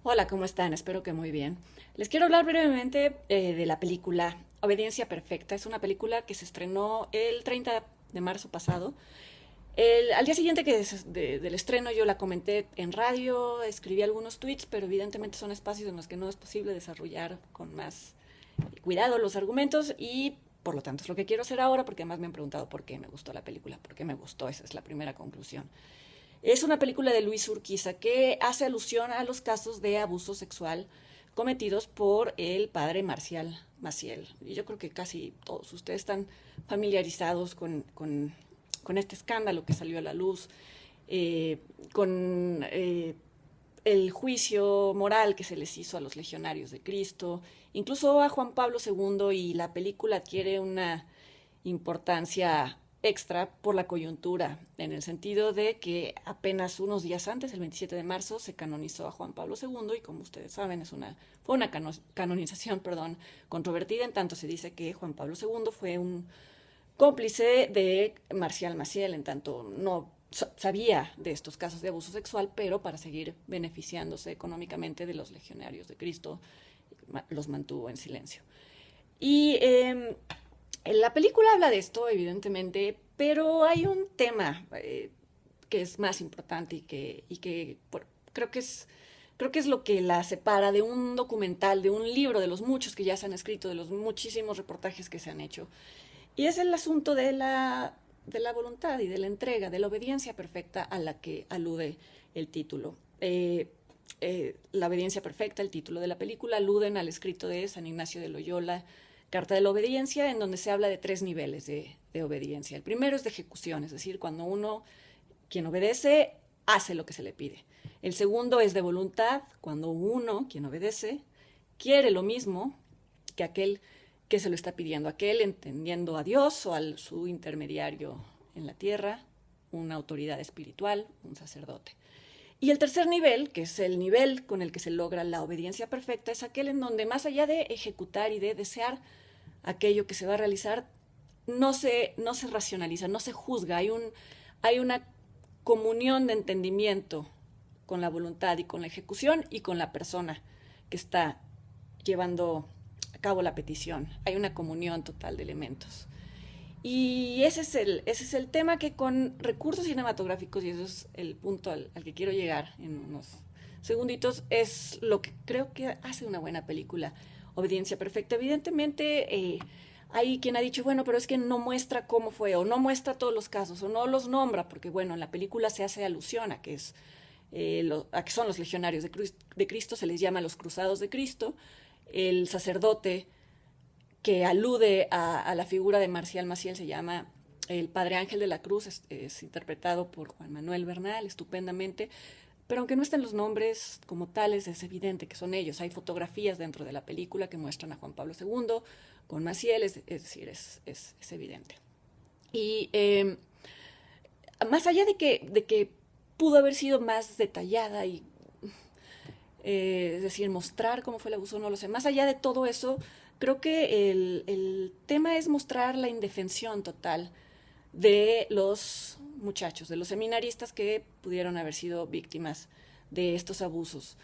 Hola, ¿cómo están? Espero que muy bien. Les quiero hablar brevemente de la película Obediencia Perfecta. Es una película que se estrenó el 30 de marzo pasado. Al día siguiente del estreno yo la comenté en radio, escribí algunos tweets, pero evidentemente son espacios en los que no es posible desarrollar con más cuidado los argumentos y por lo tanto es lo que quiero hacer ahora porque además me han preguntado por qué me gustó la película, por qué me gustó, esa es la primera conclusión. Es una película de Luis Urquiza que hace alusión a los casos de abuso sexual cometidos por el padre Marcial Maciel. Y yo creo que casi todos ustedes están familiarizados con este escándalo que salió a la luz, eh, con el juicio moral que se les hizo a los legionarios de Cristo, incluso a Juan Pablo II, y la película adquiere una importancia extra por la coyuntura, en el sentido de que apenas unos días antes, el 27 de marzo, se canonizó a Juan Pablo II y como ustedes saben fue una canonización controvertida, en tanto se dice que Juan Pablo II fue un cómplice de Marcial Maciel, en tanto no sabía de estos casos de abuso sexual, pero para seguir beneficiándose económicamente de los legionarios de Cristo, los mantuvo en silencio. Y la película habla de esto, evidentemente, pero hay un tema que es más importante creo que es creo que es lo que la separa de un documental, de un libro, de los muchos que ya se han escrito, de los muchísimos reportajes que se han hecho. Y es el asunto de la voluntad y de la entrega, de la obediencia perfecta a la que alude el título. La obediencia perfecta, el título de la película, aluden al escrito de San Ignacio de Loyola, Carta de la Obediencia, en donde se habla de tres niveles de obediencia. El primero es de ejecución, es decir, cuando uno, quien obedece, hace lo que se le pide. El segundo es de voluntad, cuando uno, quien obedece, quiere lo mismo que aquel que se lo está pidiendo, aquel entendiendo a Dios o a su intermediario en la tierra, una autoridad espiritual, un sacerdote. Y el tercer nivel, que es el nivel con el que se logra la obediencia perfecta, es aquel en donde más allá de ejecutar y de desear aquello que se va a realizar, no se racionaliza, no se juzga, hay una comunión de entendimiento con la voluntad y con la ejecución y con la persona que está llevando a cabo la petición. Hay una comunión total de elementos. Y ese es el tema que con recursos cinematográficos, y eso es el punto al que quiero llegar en unos segunditos, es lo que creo que hace una buena película. Obediencia perfecta. Evidentemente, hay quien ha dicho, bueno, pero es que no muestra cómo fue, o no muestra todos los casos, o no los nombra, porque bueno, en la película se hace alusión a que a que son los legionarios de Cristo, se les llama los cruzados de Cristo. El sacerdote que alude a la figura de Marcial Maciel se llama el Padre Ángel de la Cruz, es interpretado por Juan Manuel Bernal estupendamente, pero aunque no estén los nombres como tales, es evidente que son ellos. Hay fotografías dentro de la película que muestran a Juan Pablo II con Maciel, es decir, es evidente. Y más allá de que pudo haber sido más detallada y es decir, mostrar cómo fue el abuso, no lo sé. Más allá de todo eso, creo que el tema es mostrar la indefensión total de los muchachos, de los seminaristas que pudieron haber sido víctimas de estos abusos,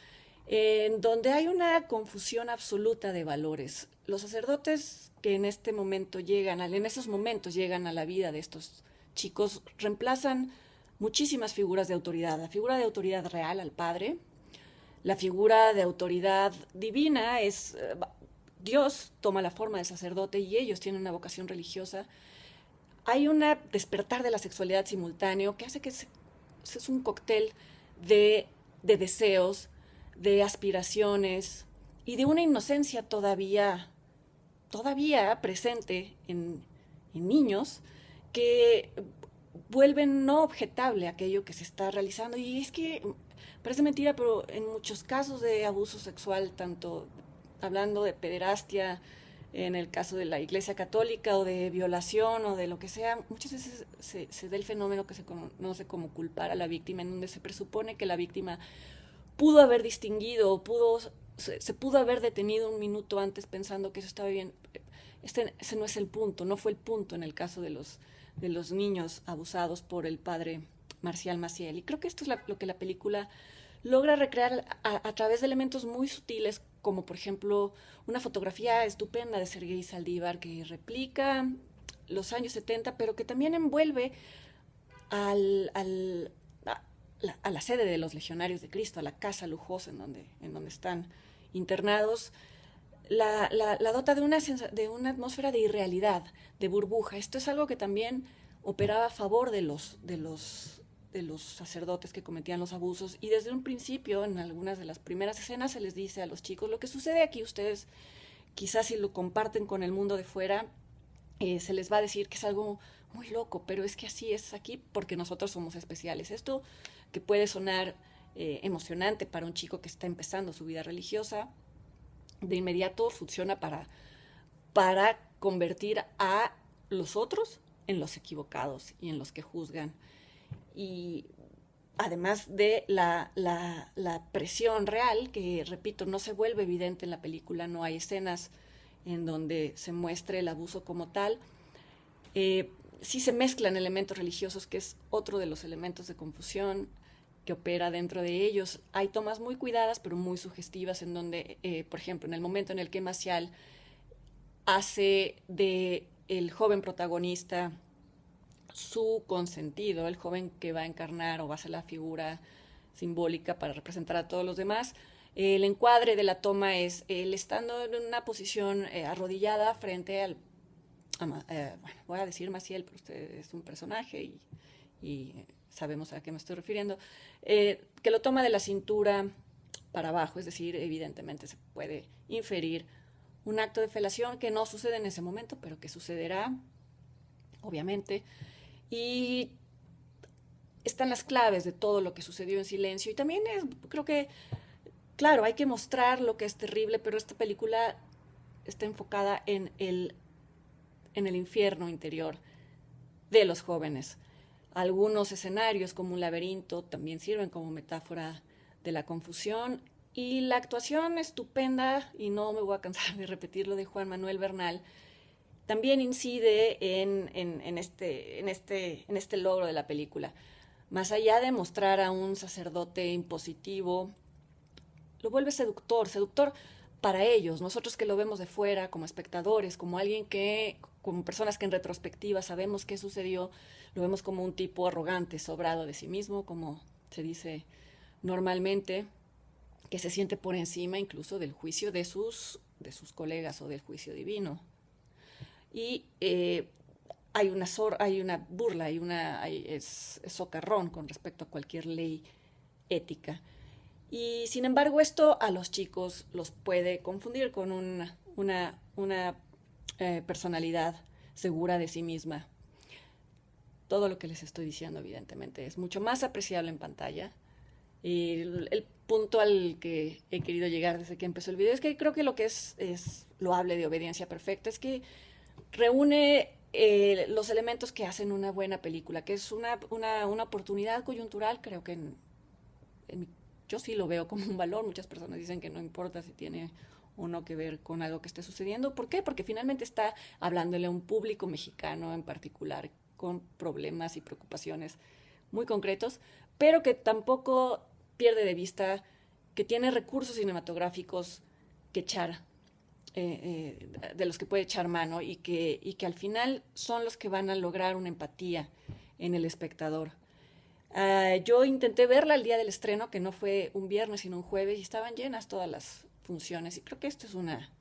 en donde hay una confusión absoluta de valores. Los sacerdotes que en este momento en esos momentos llegan a la vida de estos chicos reemplazan muchísimas figuras de autoridad. La figura de autoridad real al padre, la figura de autoridad divina es Dios toma la forma del sacerdote y ellos tienen una vocación religiosa. Hay un despertar de la sexualidad simultáneo que hace que es un cóctel de deseos, de aspiraciones y de una inocencia todavía presente en niños que vuelven no objetable aquello que se está realizando. Y es que parece mentira, pero en muchos casos de abuso sexual, tanto hablando de pederastia, en el caso de la Iglesia Católica, o de violación, o de lo que sea, muchas veces se da el fenómeno que se conoce como culpar a la víctima, en donde se presupone que la víctima pudo haber distinguido, se pudo haber detenido un minuto antes pensando que eso estaba bien. Ese no es el punto, no fue el punto en el caso de los niños abusados por el padre Marcial Maciel. Y creo que esto es lo que la película logra recrear a través de elementos muy sutiles, como por ejemplo una fotografía estupenda de Sergei Saldívar que replica los años 70, pero que también envuelve al, al, a la sede de los Legionarios de Cristo, a la casa lujosa en donde están internados, la dota de una atmósfera de irrealidad, de burbuja. Esto es algo que también operaba a favor de los sacerdotes que cometían los abusos, y desde un principio, en algunas de las primeras escenas, se les dice a los chicos: lo que sucede aquí, ustedes quizás si lo comparten con el mundo de fuera, se les va a decir que es algo muy loco, pero es que así es aquí porque nosotros somos especiales. Esto que puede sonar emocionante para un chico que está empezando su vida religiosa, de inmediato funciona para convertir a los otros en los equivocados y en los que juzgan. Y además de la presión real, que repito, no se vuelve evidente en la película, no hay escenas en donde se muestre el abuso como tal. Sí se mezclan elementos religiosos, que es otro de los elementos de confusión que opera dentro de ellos. Hay tomas muy cuidadas, pero muy sugestivas, en donde, por ejemplo, en el momento en el que Maciel hace de el joven protagonista su consentido, el joven que va a encarnar o va a ser la figura simbólica para representar a todos los demás, el encuadre de la toma es él estando en una posición arrodillada frente al... bueno, voy a decir Maciel, pero usted es un personaje y sabemos a qué me estoy refiriendo, que lo toma de la cintura para abajo, es decir, evidentemente se puede inferir un acto de felación que no sucede en ese momento, pero que sucederá, obviamente, y están las claves de todo lo que sucedió en silencio. Y también creo que, claro, hay que mostrar lo que es terrible, pero esta película está enfocada en el infierno interior de los jóvenes. Algunos escenarios, como un laberinto, también sirven como metáfora de la confusión. Y la actuación estupenda, y no me voy a cansar de repetirlo, de Juan Manuel Bernal, también incide en este logro de la película. Más allá de mostrar a un sacerdote impositivo, lo vuelve seductor para ellos. Nosotros que lo vemos de fuera, como espectadores, como como personas que en retrospectiva sabemos qué sucedió, lo vemos como un tipo arrogante, sobrado de sí mismo, como se dice normalmente, que se siente por encima incluso del juicio de sus colegas o del juicio divino. Y hay una burla, es socarrón con respecto a cualquier ley ética. Y sin embargo, esto a los chicos los puede confundir con una personalidad segura de sí misma. Todo lo que les estoy diciendo, evidentemente, es mucho más apreciable en pantalla. Y el punto al que he querido llegar desde que empezó el video es que creo que lo que es loable de Obediencia Perfecta es que reúne los elementos que hacen una buena película, que es una oportunidad coyuntural. Creo que yo sí lo veo como un valor. Muchas personas dicen que no importa si tiene o no que ver con algo que esté sucediendo. ¿Por qué? Porque finalmente está hablándole a un público mexicano en particular, con problemas y preocupaciones muy concretos, pero que tampoco pierde de vista que tiene recursos cinematográficos que echar, de los que puede echar mano, y que al final son los que van a lograr una empatía en el espectador. Yo intenté verla el día del estreno, que no fue un viernes sino un jueves, y estaban llenas todas las funciones, y creo que esto es una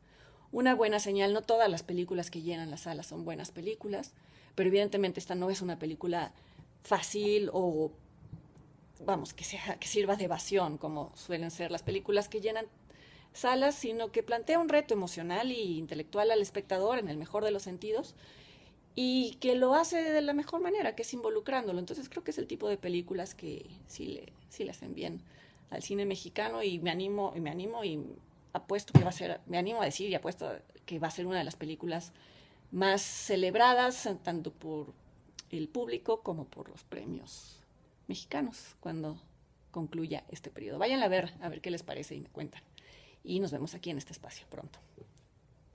buena señal. No todas las películas que llenan las salas son buenas películas, pero evidentemente esta no es una película fácil o, vamos, que sirva de evasión, como suelen ser las películas que llenan salas, sino que plantea un reto emocional e intelectual al espectador en el mejor de los sentidos, y que lo hace de la mejor manera, que es involucrándolo. Entonces creo que es el tipo de películas que sí le hacen bien al cine mexicano, y me animo y apuesto que va a ser, me animo a decir y apuesto que va a ser una de las películas más celebradas, tanto por el público como por los premios mexicanos, cuando concluya este periodo. Vayan a ver qué les parece y me cuentan. Y nos vemos aquí en este espacio pronto.